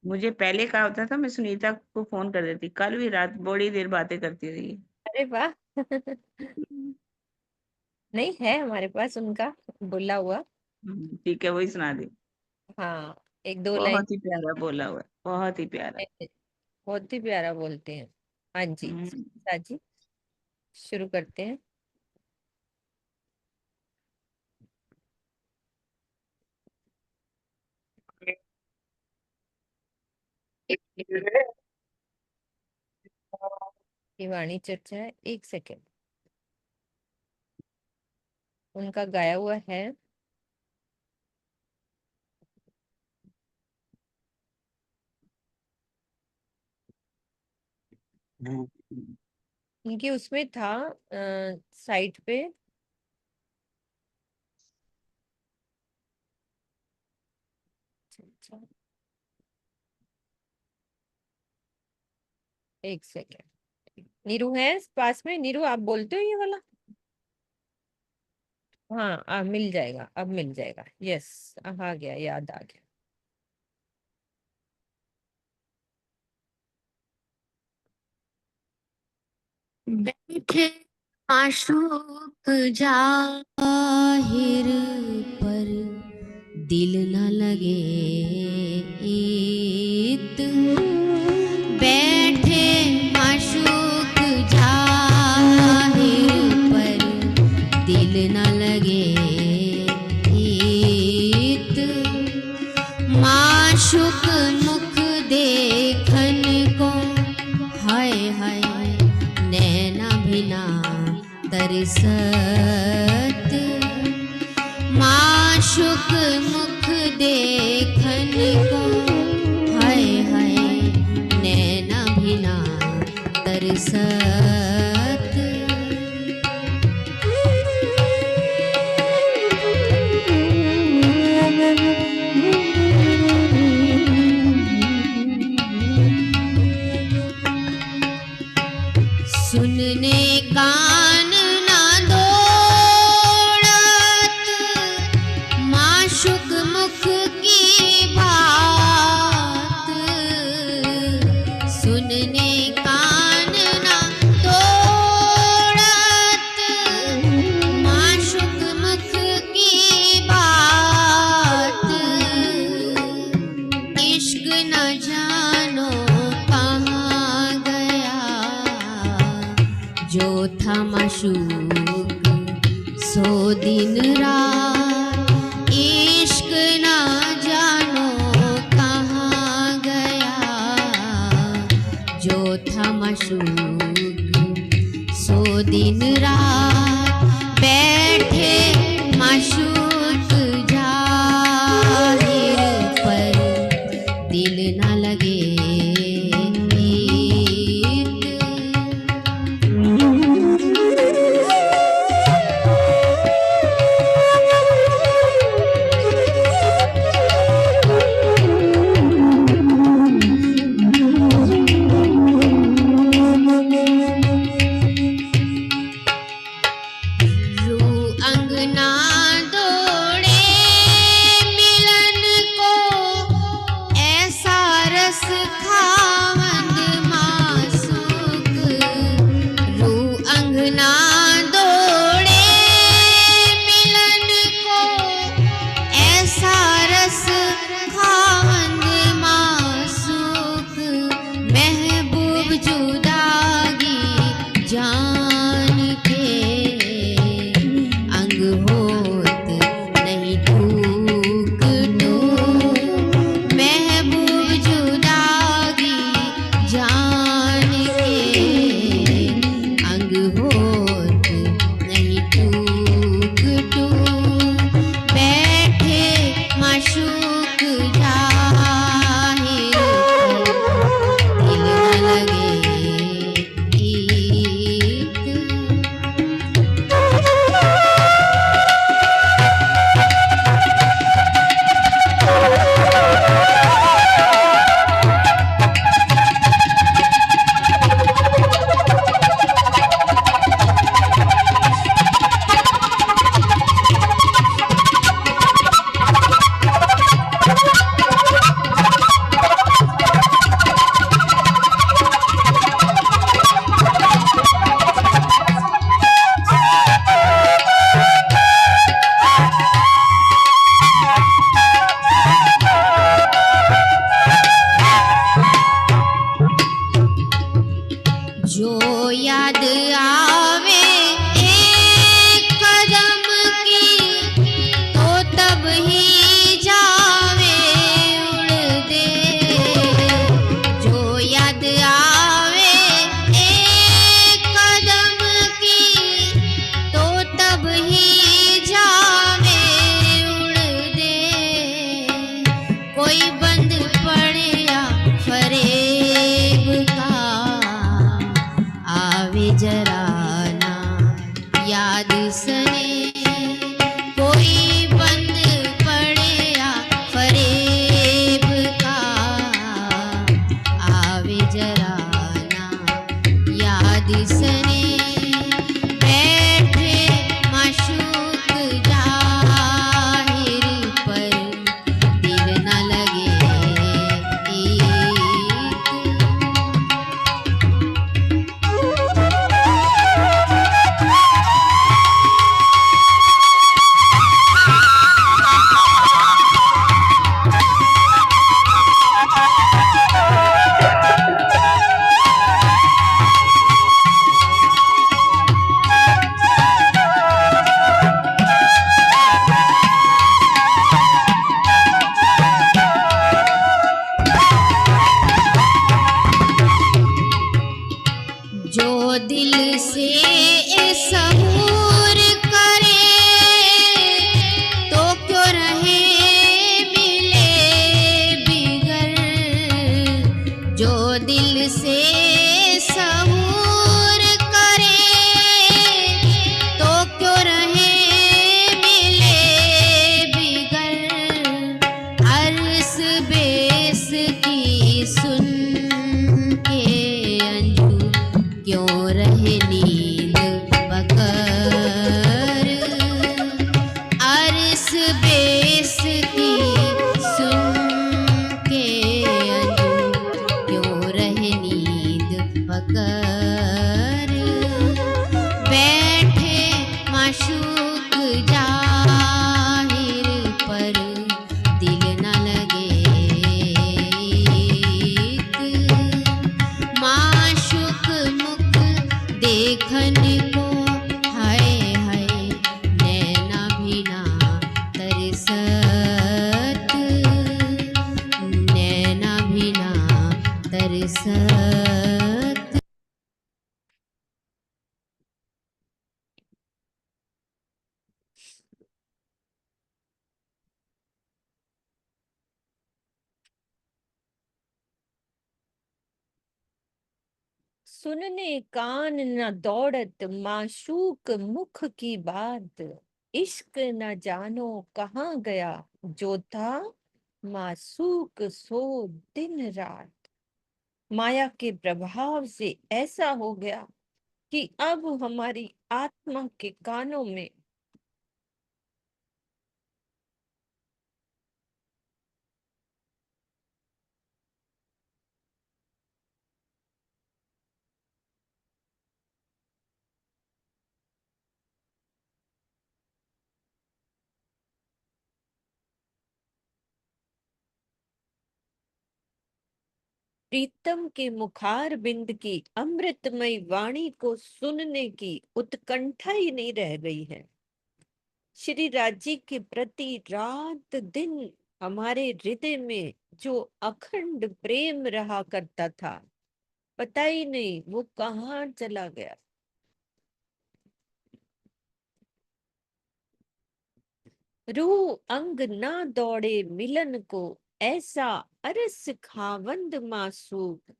मुझे पहले कहा होता था, मैं सुनीता को फोन कर देती, कल भी रात बड़ी देर बातें करती रही। अरे वाह नहीं है हमारे पास उनका बोला हुआ। ठीक है, वही सुना दी। हाँ, 1-2 लाइन। बहुत ही प्यारा बोला हुआ है, बहुत ही प्यारा। बहुत ही प्यारा बोलते हैं। हाँ जी हम्म। साजी, शुरू करते हैं। ये वाणी चर्चा है, 1 सेकेंड, उनका गाया हुआ है। उनके उसमें था साइट पे। अच्छा, 1 सेकेंड, नीरू है पास में? नीरू आप बोलते हो ये वाला? हाँ मिल जाएगा, अब मिल जाएगा, यस, अब आ गया, याद आ गया। बैठे माशूक जाहिर पर दिल न लगे इत, बैठे माशूक जाहिर पर दिल न लगे इत, माशूक मुख देखन को, हाय हाय नैना बिना तरसत, माशूक मुख देखन को, सत सुनने कान ना दौड़त माशुक मुख की बात सुनने कान ना दौड़त माशुक मुख की बात इश्क न जानो कहाँ गया जो था माशूक सो दिन रात इश्क ना जानो कहाँ गया जो था माशूक सो दिन रात बैठे माशूक जाहिर पर दिल न लगे रू अंगना दौड़े मिलन को ऐसा रस खावंद मासूक रू अंगना दौड़े मिलन को ऐसा रस खावंद मासूक महबूब जुदागी जान के अंग होत नहीं टूक टूक महबूब जुदागी जान के अंग होत नहीं टूक टूक बैठे माशूक जाहिर दिल न लगे ईद जो याद आवे एक कदम की तो तब ही जावे उड़ दे जो याद आवे एक कदम की तो तब ही जावे उड़ दे कोई बंद पड़या फरेब का आवे जरा ना याद सने कोई बंद पड़या फरेब का आवे जरा ना याद सने बैठे माशूक जाहिर पर दिल न लगे ईद दिल से सहूर बरसत सुनने कान न दौड़त माशूक मुख की बात, इश्क न जानो कहाँ गया जो था मासूक सो दिन रात। माया के प्रभाव से ऐसा हो गया कि अब हमारी आत्मा के कानों में प्रीतम के मुखार बिंद की अमृतमय वाणी को सुनने की उत्कंठा ही नहीं रह गई है। श्री राज्य के प्रति रात दिन हमारे हृदय में जो अखंड प्रेम रहा करता था, पता ही नहीं वो कहाँ चला गया। रूह अंग ना दौड़े मिलन को, ऐसा अरस खावंद मासूक,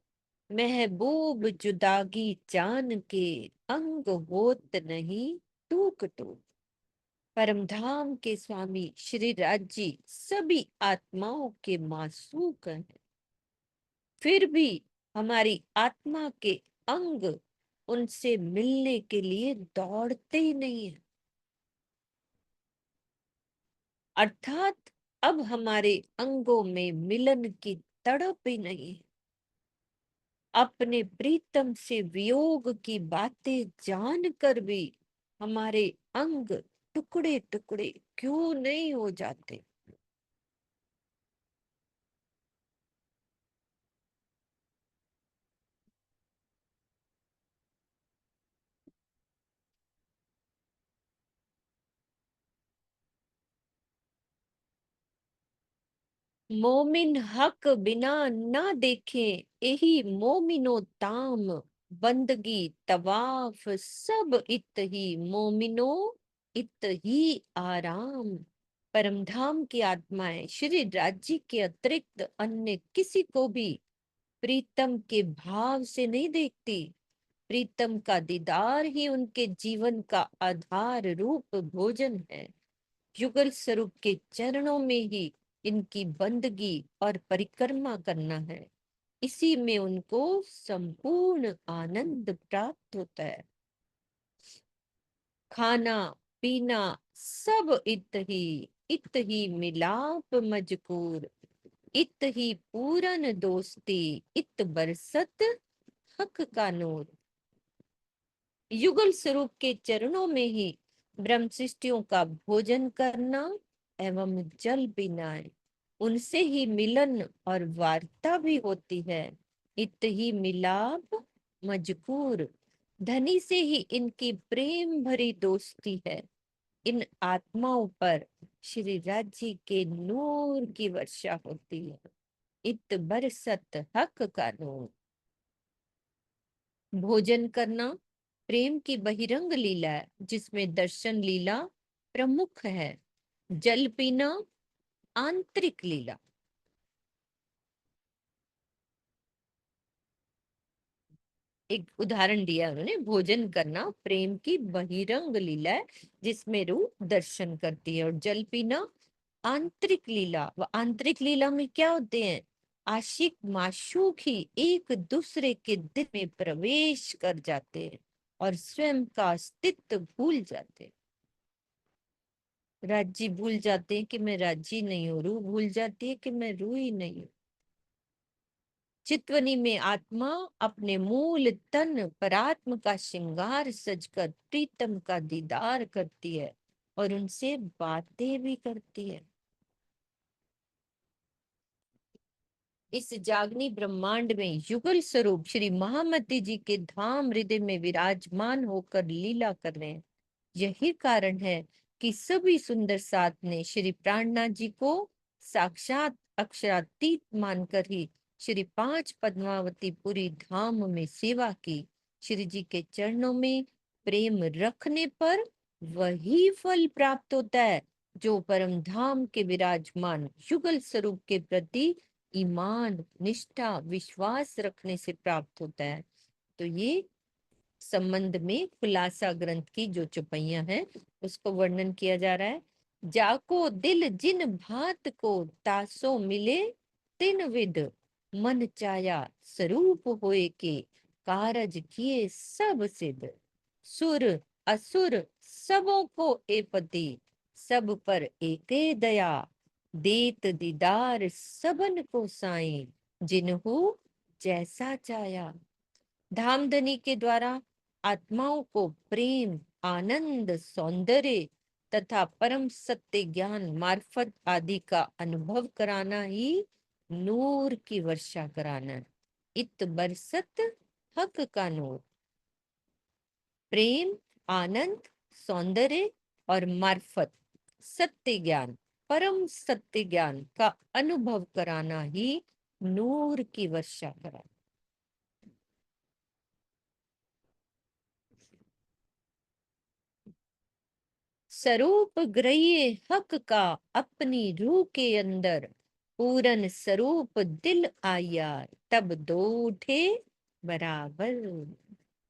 महबूब जुदागी जान के अंग होत नहीं टूक टूक। परमधाम के स्वामी श्री राज्य सभी आत्माओं के मासूक हैं, फिर भी हमारी आत्मा के अंग उनसे मिलने के लिए दौड़ते ही नहीं है। अर्थात अब हमारे अंगों में मिलन की तड़प ही नहीं है। अपने प्रीतम से वियोग की बातें जानकर भी हमारे अंग टुकड़े टुकड़े क्यों नहीं हो जाते। मोमिन हक बिना ना देखे, यही मोमिनो ताम, बंदगी तवाफ सब इत ही मोमिनो इत ही आराम। परमधाम की आत्माएं श्री राज्य के अतिरिक्त अन्य किसी को भी प्रीतम के भाव से नहीं देखती। प्रीतम का दीदार ही उनके जीवन का आधार रूप भोजन है। युगल स्वरूप के चरणों में ही इनकी बंदगी और परिक्रमा करना है। इसी में उनको संपूर्ण आनंद प्राप्त होता है। खाना पीना सब इत ही मिलाप मजकूर, इत ही पूरन दोस्ती, इत बरसत हक का नूर। युगल स्वरूप के चरणों में ही ब्रह्म सृष्टियों का भोजन करना एवं जल पीना है। उनसे ही मिलन और वार्ता भी होती है। इत ही मिलाप मजकूर, धनी से ही इनकी प्रेम भरी दोस्ती है। इन आत्माओं पर श्री राज्य के नूर की वर्षा होती है। इत बरसत हक का नूर। भोजन करना प्रेम की बहिरंग लीला है, जिसमें दर्शन लीला प्रमुख है। जल पीना आंतरिक लीला। एक उदाहरण दिया उन्होंने, भोजन करना प्रेम की बहिरंग लीला है जिसमें रूह दर्शन करती है, और जल पीना आंतरिक लीला। व आंतरिक लीला में क्या होते हैं? आशिक माशूक ही एक दूसरे के दिल में प्रवेश कर जाते हैं और स्वयं का अस्तित्व भूल जाते हैं। राज्य भूल जाते हैं कि मैं राज्य नहीं हूँ, रूह भूल जाती है कि मैं रूह ही नहीं हूँ। चितवनी में आत्मा अपने मूल तन परात्म का श्रृंगार सजकर प्रीतम का दीदार करती है और उनसे बातें भी करती है। इस जागनी ब्रह्मांड में युगल स्वरूप श्री महामती जी के धाम हृदय में विराजमान होकर लीला कर रहे हैं। यही कारण है कि सभी सुंदर साथ ने श्री प्राणनाथ जी को साक्षात अक्षरातीत मानकर ही श्री 5 पद्मावती पुरी धाम में सेवा की, श्री जी के चरणों में प्रेम रखने पर वही फल प्राप्त होता है जो परम धाम के विराजमान युगल स्वरूप के प्रति ईमान, निष्ठा, विश्वास रखने से प्राप्त होता है। तो ये संबंध में खुलासा ग्रंथ की जो चौपाइयां हैं उसको वर्णन किया जा रहा है। जाको दिल जिन भात को तासो मिले, तिन विध मन चाया स्वरूप होए के, कारज किए सब सिद्ध। सुर असुर सबों को एपति, सब पर एके दया, देत दीदार सबन को साईं, जिन्हू जैसा चाया। धामधनी के द्वारा आत्माओं को प्रेम, आनंद, सौंदर्य तथा परम सत्य ज्ञान मार्फत आदि का अनुभव कराना ही नूर की वर्षा कराना है। इत बरसत हक का नूर। प्रेम, आनंद, सौंदर्य और मार्फत सत्य ज्ञान, परम सत्य ज्ञान का अनुभव कराना ही नूर की वर्षा कराना। स्वरूप ग्रह्य हक का अपनी रूह के अंदर, पूरन स्वरूप दिल आया, तब दो उठे बराबर।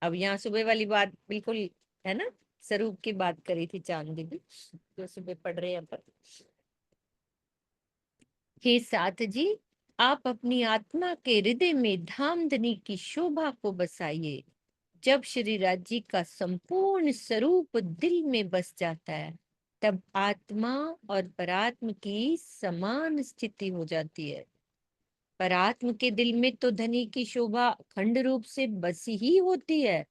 अब यहाँ सुबह वाली बात बिल्कुल है ना, स्वरूप की बात करी थी चांद दीदी, जो सुबह पढ़ रहे हैं अपन। हे साथ जी, आप अपनी आत्मा के हृदय में धामधनी की शोभा को बसाइए। जब श्री राज जी का संपूर्ण स्वरूप दिल में बस जाता है, तब आत्मा और परात्म की समान स्थिति हो जाती है। परात्म के दिल में तो धनी की शोभा अखंड रूप से बसी ही होती है,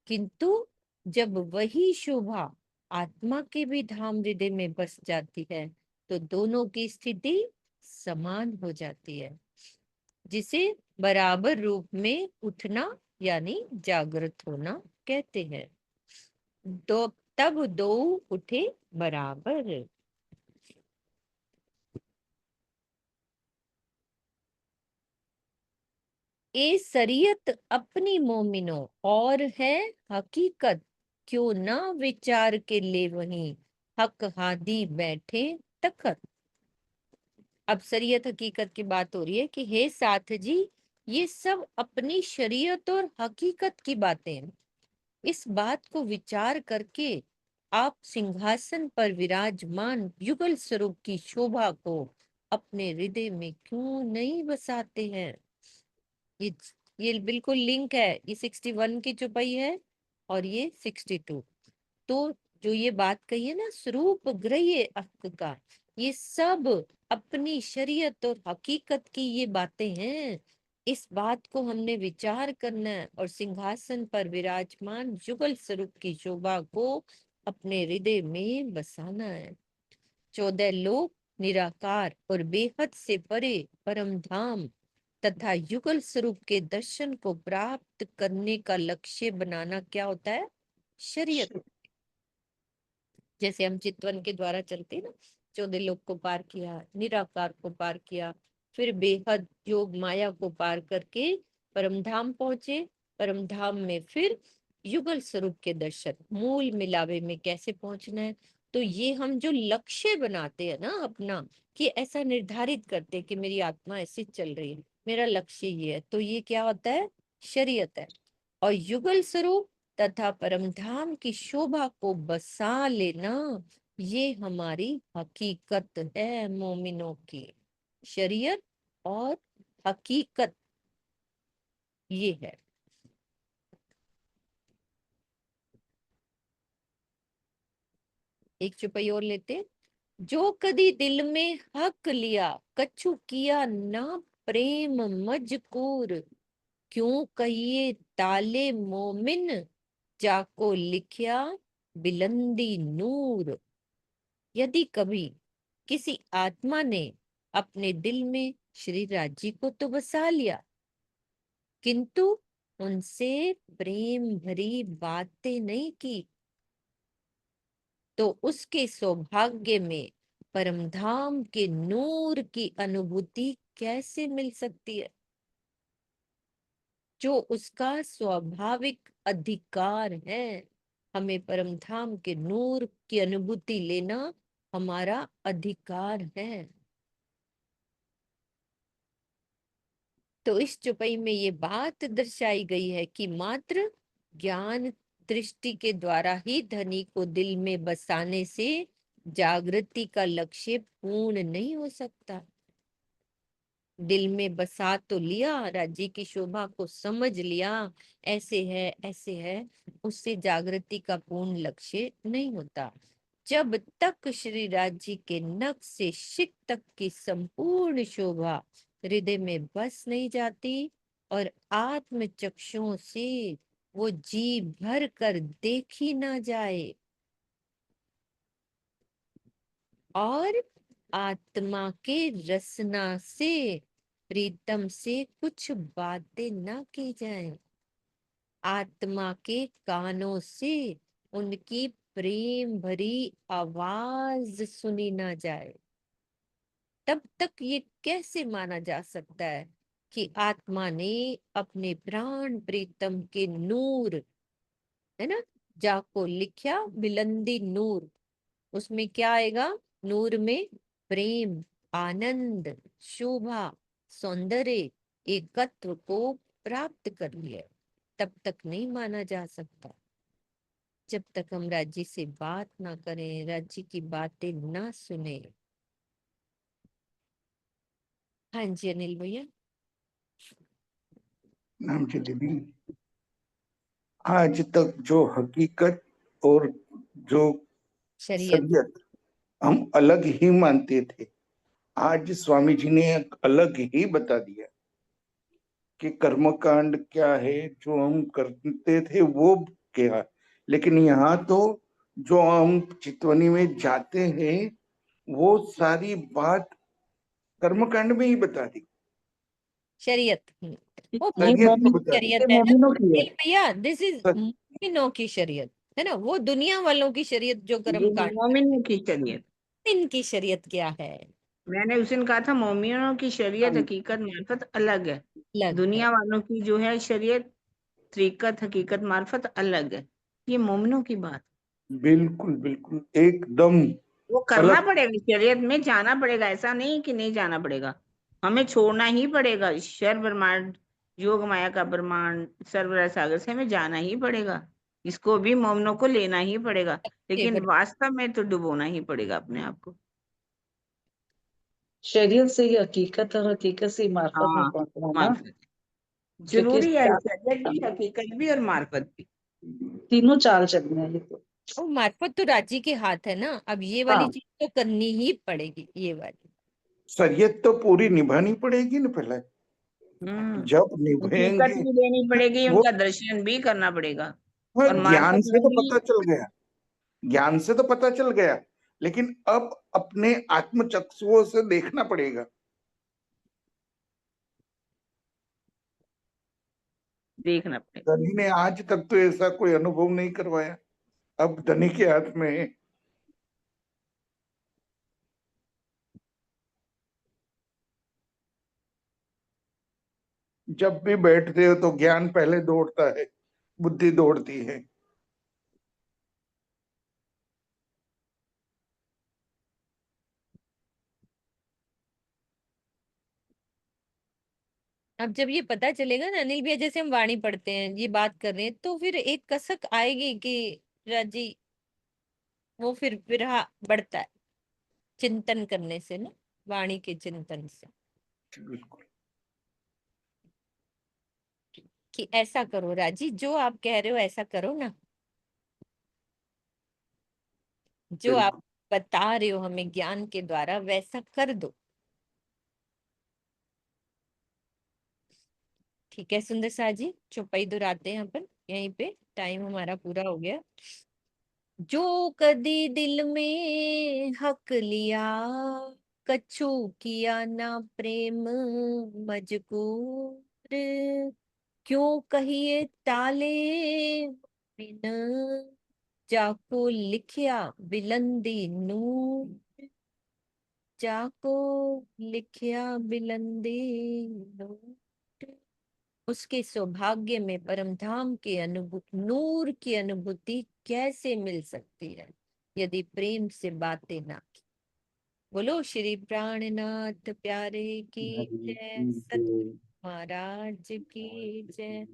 किंतु जब वही शोभा आत्मा के भी धाम हृदय में बस जाती है, तो दोनों की स्थिति समान हो जाती है, जिसे बराबर रूप में उठना यानी जागृत होना कहते हैं। दो तब दो उठे बराबर। ए शरीयत अपनी मोमिनो और है हकीकत, क्यों ना विचार के ले वहीं, हक हादी बैठे तखत। अब शरीयत हकीकत की बात हो रही है कि हे साथ जी, ये सब अपनी शरीयत और हकीकत की बातें हैं। इस बात को विचार करके आप सिंहासन पर विराजमान युगल स्वरूप की शोभा को अपने हृदय में क्यों नहीं बसाते हैं। ये ये बिल्कुल लिंक है, ये 61 की चौपाई है और ये 62। तो जो ये बात कही है ना, स्वरूप ग्रह्य हक का, ये सब अपनी शरीयत और हकीकत की ये बातें हैं। इस बात को हमने विचार करना है और सिंहासन पर विराजमान युगल स्वरूप की शोभा को अपने हृदय में बसाना है। 14 लोक, निराकार और बेहद से परे परम धाम तथा युगल स्वरूप के दर्शन को प्राप्त करने का लक्ष्य बनाना क्या होता है? शरीयत। जैसे हम चितवन के द्वारा चलते ना, 14 लोक को पार किया, निराकार को पार किया, फिर बेहद योग माया को पार करके परम धाम पहुंचे। परम धाम में फिर युगल स्वरूप के दर्शन, मूल मिलावे में कैसे पहुंचना है। तो ये हम जो लक्ष्य बनाते हैं ना अपना, कि ऐसा निर्धारित करते हैं कि मेरी आत्मा ऐसे चल रही है, मेरा लक्ष्य ये है, तो ये क्या होता है? शरीयत है। और युगल स्वरूप तथा परम धाम की शोभा को बसा लेना, ये हमारी हकीकत है मोमिनों की। शरीयत और हकीकत ये है। एक चौपाई और लेते। जो कदी दिल में हक लिया, कछु किया ना प्रेम मजकूर, क्यों कहिए ताले मोमिन, जाको लिखिया बिलंदी नूर। यदि कभी किसी आत्मा ने अपने दिल में श्री राज जी को तो बसा लिया, किंतु उनसे प्रेम भरी बातें नहीं की, तो उसके सौभाग्य में परमधाम के नूर की अनुभूति कैसे मिल सकती है? जो उसका स्वाभाविक अधिकार है। हमें परम धाम के नूर की अनुभूति लेना हमारा अधिकार है। तो इस चौपाई में ये बात दर्शाई गई है कि मात्र ज्ञान दृष्टि के द्वारा ही धनी को दिल में बसाने से जागृति का लक्ष्य पूर्ण नहीं हो सकता। दिल में बसा तो लिया, राज्य की शोभा को समझ लिया, ऐसे है, उससे जागृति का पूर्ण लक्ष्य नहीं होता। जब तक श्री राज्य के नख से शिख तक की संपूर्ण शोभा हृदय में बस नहीं जाती और आत्म चक्षुओं से वो जी भर कर देखी ना जाए और आत्मा के रसना से प्रीतम से कुछ बातें ना की जाएं, आत्मा के कानों से उनकी प्रेम भरी आवाज सुनी ना जाए, तब तक ये कैसे माना जा सकता है कि आत्मा ने अपने प्राण प्रीतम के नूर, है ना, जाको लिखा बिलंदी नूर, उसमें क्या आएगा? नूर में प्रेम, आनंद, शोभा, सौंदर्य, एकत्व को प्राप्त कर लिया, तब तक नहीं माना जा सकता। जब तक हम राज्य से बात ना करें, राज्य की बातें ना सुने। हाँ जी अनिल भैया। नाम जी दीदी, आज तक जो हकीकत और जो शरीयत। शरीयत हम अलग ही मानते थे, आज स्वामी जी ने एक अलग ही बता दिया कि कर्मकांड क्या है, जो हम करते थे वो क्या। लेकिन यहाँ तो जो हम चितवनी में जाते हैं वो सारी बात कर्मकांड में ही बता दी, शरीयत। वो ये शरीयत मोमिनों में की बता दी। शरीयत ये है ना मोमिनों की है। अनिल भैया, दिस इज सच। मोमिनों की शरीयत है ना, वो दुनिया वालों की शरीयत जो कर्म ये कांड। मोमिनों की शरीयत। इनकी शरीयत क्या है? मैंने उस दिन कहा था मोमिनों की शरीयत हकीकत मार्फत अलग है, अलग है। दुनिया वालों की जो है शरीयत तरीकत हकीकत मार्फत अलग है। ये मोमिनों की बात। बिल्कुल बिल्कुल एकदम वो करना अलग। पड़ेगा, शरीयत में जाना पड़ेगा, ऐसा नहीं कि नहीं जाना पड़ेगा, हमें छोड़ना ही पड़ेगा। ईश्वर ब्रह्मांड योग माया का ब्रह्मांड सर्वरस सागर से हमें जाना ही पड़ेगा, इसको भी मोमिनों को लेना ही पड़ेगा, लेकिन वास्तव में तो डुबोना ही पड़ेगा अपने आप को। शरीयत से ही हकीकत और हकीकत से ही मार्फत में हाँ, पहुंचना ना, मार्फत क्योंकि जरूरी है, शरीयत भी हकीकत भी और मार्फत भी। तीनों चाल चलनी है ये तो। वो मार्फत तो राज्य के हाथ है ना, अब ये वाली हाँ, चीज तो करनी ही पड़ेगी, ये वाली। शरीयत तो पूरी निभानी पड़ेगी ना पहले, जब हकीकत निभाएंगे भी देनी पड़ेगी, वो। उनका दर्शन भी करना पड़ेगा, हाँ, और ज्ञान मार्फत से में तो भी। पता चल गया, ज्ञान से तो पता चल गया, लेकिन अब अपने आत्म चक्षुओं से देखना पड़ेगा। देखना पड़ेगा। धनी ने आज तक तो ऐसा कोई अनुभव नहीं करवाया, अब धनी के हाथ में है। जब भी बैठते हो तो ज्ञान पहले दौड़ता है, बुद्धि दौड़ती है। अब जब ये पता चलेगा ना अनिल भैया, जैसे हम वाणी पढ़ते हैं, ये बात कर रहे हैं, तो फिर एक कसक आएगी कि राजी, वो फिर हाँ बढ़ता है चिंतन करने से ना, वाणी के चिंतन से, बिल्कुल कि ऐसा करो राजी, जो आप कह रहे हो ऐसा करो ना, जो आप बिल्कुल। बता रहे हो हमें ज्ञान के द्वारा वैसा कर दो। ठीक है सुंदर सा जी, चौपाई दोहराते हैं अपन यहीं पे, टाइम हमारा पूरा हो गया। जो कदी दिल में हक लिया, कछु किया ना प्रेम मजकूर, क्यों कहिए ताले बिन, जाको लिखिया बिलंदी नूर, जाको लिखिया बिलंदी नूर। उसके सौभाग्य में परम धाम की अनुभूति, नूर की अनुभूति कैसे मिल सकती है यदि प्रेम से बातें ना की। बोलो श्री प्राणनाथ प्यारे की जय, सतगुरु महाराज की जय।